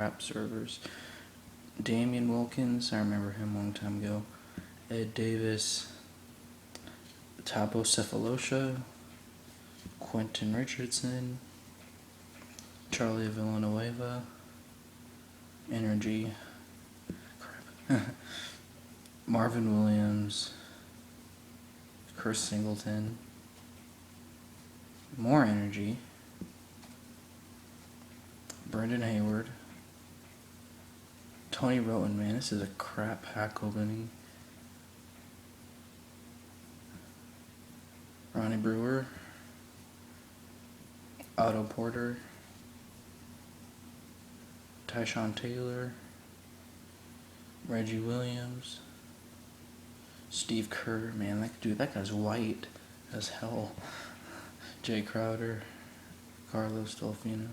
rap servers. Damian Wilkins, I remember him a long time ago. Ed Davis, Tabo Cephalosha, Quentin Richardson, Charlie Villanueva, Energy, Marvin Williams, Chris Singleton, more Energy, Brendan Hayward, Tony Roten, man, this is a crap pack opening. Ronnie Brewer, Otto Porter, Tyshawn Taylor, Reggie Williams, Steve Kerr, man, that guy's white as hell. Jay Crowder, Carlos Delfino,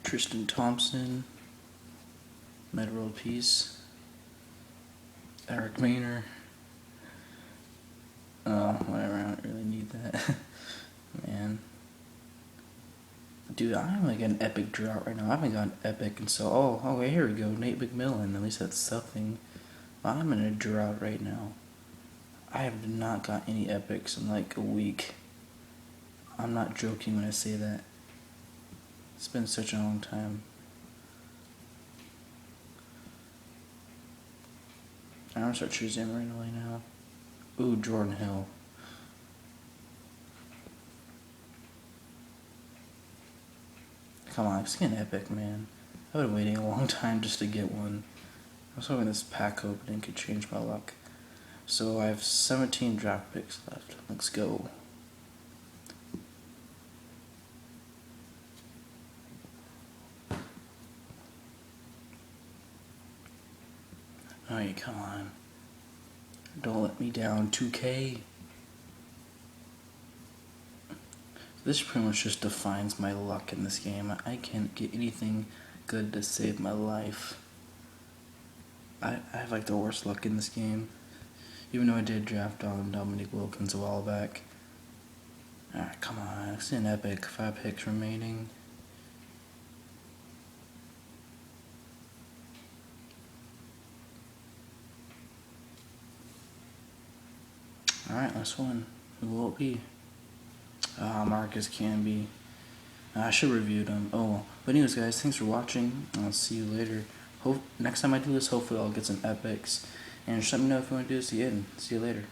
Tristan Thompson, Meta World Peace, Eric Maynor. Oh, whatever, I don't really need that. Man. Dude, I'm like an epic drought right now. I haven't gotten epic, and so, okay, here we go. Nate McMillan, at least that's something. I'm in a drought right now. I have not got any epics in like a week. I'm not joking when I say that. It's been such a long time. I'm gonna start choosing randomly now. Ooh, Jordan Hill. Come on, let's get an epic, man. I've been waiting a long time just to get one. I was hoping this pack opening could change my luck. So I have 17 draft picks left. Let's go. Alright, come on. Don't let me down, 2K. This pretty much just defines my luck in this game. I can't get anything good to save my life. I have like the worst luck in this game. Even though I did draft on Dominic Wilkins a while back. Alright, come on. It's an epic. 5 picks remaining. Alright, last one. Who will it be? Marcus Camby. I should have reviewed him. Oh, but anyways, guys, thanks for watching. I'll see you later. Next time I do this, hopefully I'll get some epics. And just let me know if you want to do this again. See you later.